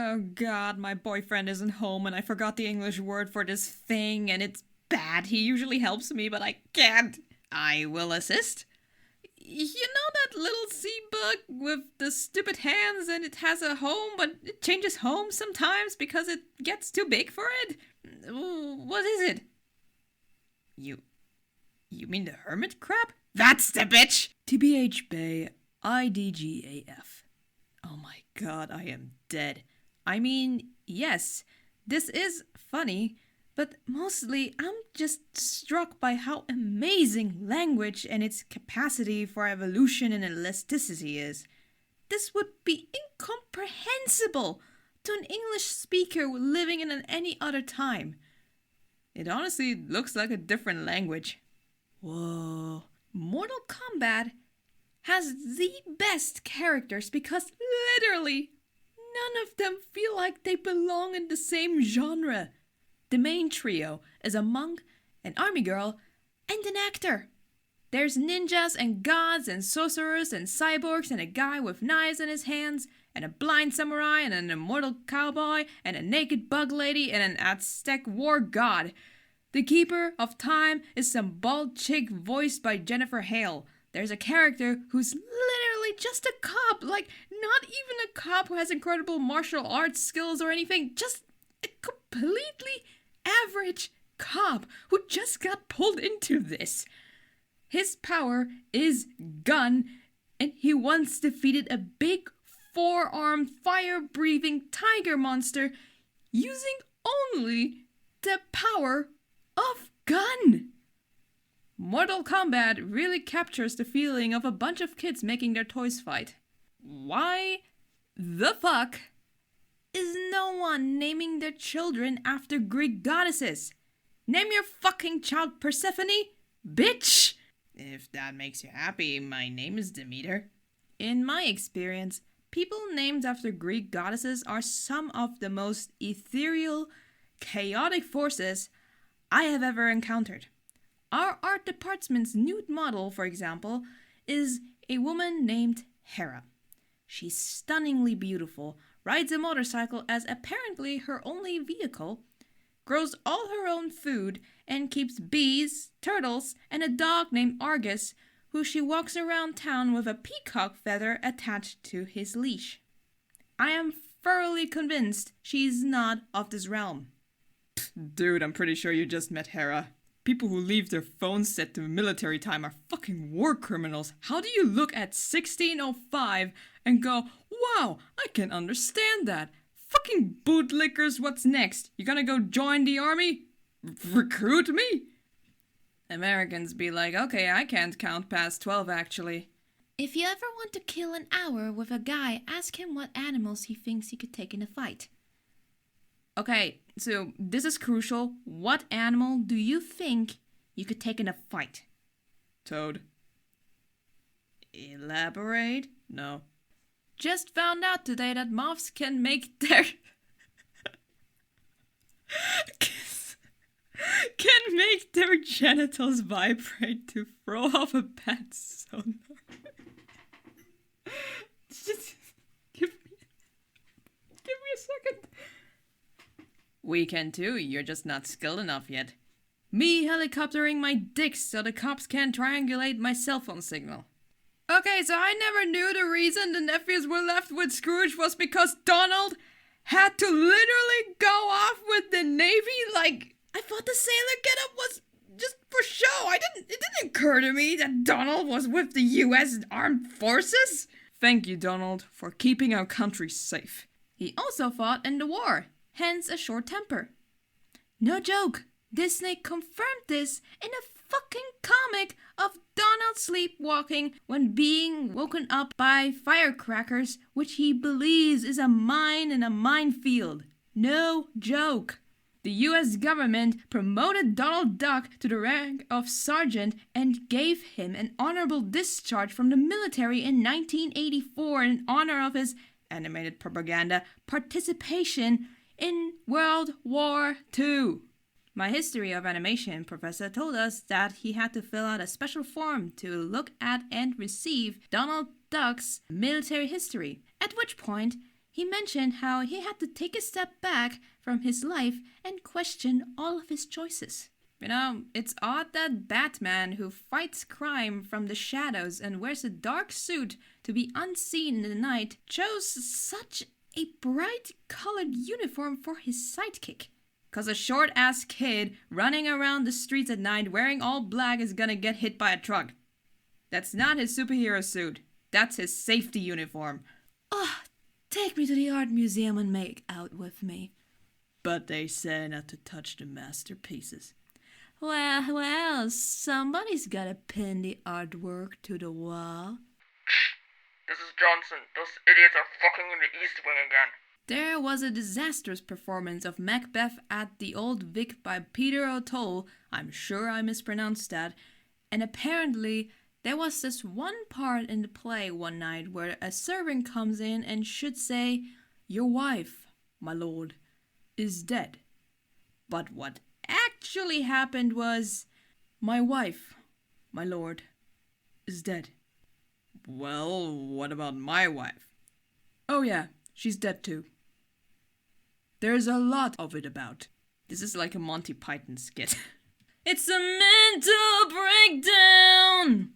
Oh god, my boyfriend isn't home and I forgot the English word for this thing and it's bad. He usually helps me, but I can't. I will assist. You know that little sea bug with the stupid hands and it has a home, but it changes home sometimes because it gets too big for it? What is it? You mean the hermit crab? That's the bitch! TBH Bay IDGAF. Oh my god, I am dead. I mean, yes, this is funny, but mostly I'm just struck by how amazing language and its capacity for evolution and elasticity is. This would be incomprehensible to an English speaker living in any other time. It honestly looks like a different language. Whoa. Mortal Kombat has the best characters because literally none of them feel like they belong in the same genre. The main trio is a monk, an army girl, and an actor. There's ninjas and gods and sorcerers and cyborgs and a guy with knives in his hands and a blind samurai and an immortal cowboy and a naked bug lady and an Aztec war god. The Keeper of Time is some bald chick voiced by Jennifer Hale. There's a character who's literally just a cop, like not even a cop who has incredible martial arts skills or anything, just a completely average cop who just got pulled into this. His power is gun, and he once defeated a big four-armed fire-breathing tiger monster using only the power of gun. Mortal Kombat really captures the feeling of a bunch of kids making their toys fight. Why the fuck is no one naming their children after Greek goddesses? Name your fucking child Persephone, bitch! If that makes you happy, my name is Demeter. In my experience, people named after Greek goddesses are some of the most ethereal, chaotic forces I have ever encountered. Our art department's nude model, for example, is a woman named Hera. She's stunningly beautiful, rides a motorcycle as apparently her only vehicle, grows all her own food, and keeps bees, turtles, and a dog named Argus, who she walks around town with a peacock feather attached to his leash. I am thoroughly convinced she's not of this realm. Dude, I'm pretty sure you just met Hera. People who leave their phones set to military time are fucking war criminals. How do you look at 1605 and go, wow, I can understand that? Fucking bootlickers, what's next? You gonna go join the army? Recruit me? Americans be like, okay, I can't count past 12 actually. If you ever want to kill an hour with a guy, ask him what animals he thinks he could take in a fight. Okay, so this is crucial. What animal do you think you could take in a fight? Toad. Elaborate? No. Just found out today that moths can make their... can make their genitals vibrate to throw off a bad sonar. Just give me a second. We can too, you're just not skilled enough yet. Me helicoptering my dicks so the cops can't triangulate my cell phone signal. Okay, so I never knew the reason the nephews were left with Scrooge was because Donald had to literally go off with the Navy? Like, I thought the sailor getup was just for show. It didn't occur to me that Donald was with the U.S. Armed Forces. Thank you, Donald, for keeping our country safe. He also fought in the war, hence a short temper. No joke, Disney confirmed this in a fucking comic of Donald sleepwalking when being woken up by firecrackers, which he believes is a mine in a minefield. No joke. The US government promoted Donald Duck to the rank of sergeant and gave him an honorable discharge from the military in 1984 in honor of his animated propaganda participation in World War II. My history of animation professor told us that he had to fill out a special form to look at and receive Donald Duck's military history, at which point he mentioned how he had to take a step back from his life and question all of his choices. You know, it's odd that Batman, who fights crime from the shadows and wears a dark suit to be unseen in the night, chose such a bright colored uniform for his sidekick. 'Cause a short-ass kid running around the streets at night wearing all black is gonna get hit by a truck. That's not his superhero suit. That's his safety uniform. Oh, take me to the art museum and make out with me. But they say not to touch the masterpieces. Well, somebody's gotta pin the artwork to the wall. This is Johnson. Those idiots are fucking in the East Wing again. There was a disastrous performance of Macbeth at the Old Vic by Peter O'Toole. I'm sure I mispronounced that. And apparently, there was this one part in the play one night where a servant comes in and should say, "Your wife, my lord, is dead." But what actually happened was, "My wife, my lord, is dead." Well, what about my wife? Oh yeah, she's dead too. There's a lot of it about. This is like a Monty Python skit. It's a mental breakdown!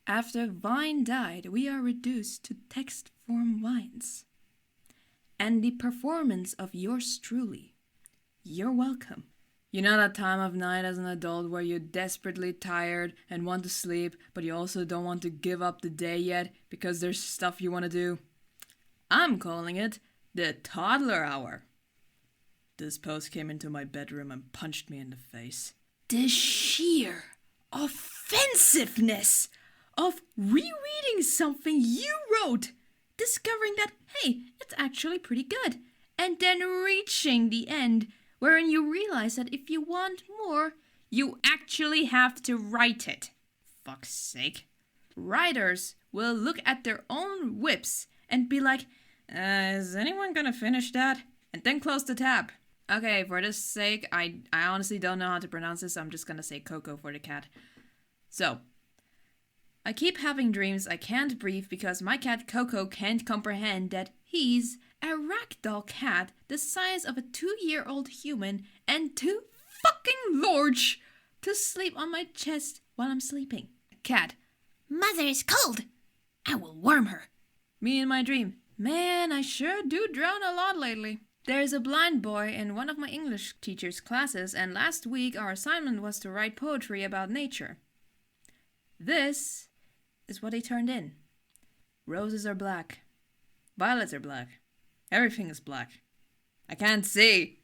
After Vine died, we are reduced to text form vines. And the performance of yours truly. You're welcome. You know that time of night as an adult where you're desperately tired and want to sleep, but you also don't want to give up the day yet because there's stuff you want to do? I'm calling it the toddler hour. This post came into my bedroom and punched me in the face. The sheer offensiveness of rereading something you wrote, discovering that, hey, it's actually pretty good, and then reaching the end wherein you realize that if you want more, you actually have to write it. Fuck's sake. Writers will look at their own whips and be like, is anyone gonna finish that? And then close the tab. Okay, for this sake, I honestly don't know how to pronounce this, so I'm just gonna say Coco for the cat. So, I keep having dreams I can't breathe because my cat Coco can't comprehend that he's a ragdoll cat the size of a 2-year-old human and too fucking large to sleep on my chest while I'm sleeping. Cat, mother is cold. I will warm her. Me in my dream. Man, I sure do drown a lot lately. There's a blind boy in one of my English teacher's classes, and last week our assignment was to write poetry about nature. This is what he turned in. Roses are black. Violets are black. Everything is black. I can't see.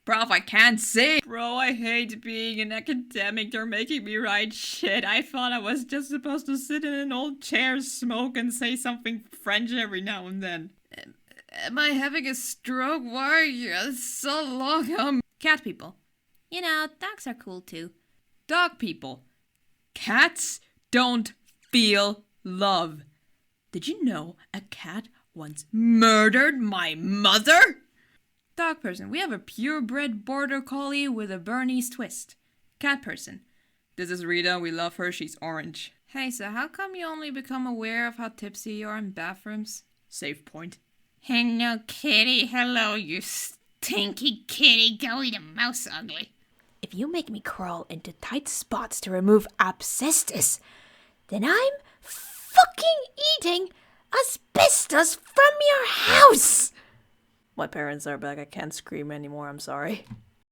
Prof, I can't see. Bro, I hate being an academic. They're making me write shit. I thought I was just supposed to sit in an old chair, smoke, and say something French every now and then. Am I having a stroke? Why are you so long? Cat people. You know, dogs are cool too. Dog people. Cats don't feel love. Did you know a cat once murdered my mother? Dog person. We have a purebred border collie with a Bernese twist. Cat person. This is Rita. We love her. She's orange. Hey, so how come you only become aware of how tipsy you are in bathrooms? Save point. Hello, kitty. Hello, you stinky kitty. Go eat a mouse ugly. If you make me crawl into tight spots to remove asbestos, then I'm fucking eating asbestos from your house! My parents are back. I can't scream anymore. I'm sorry.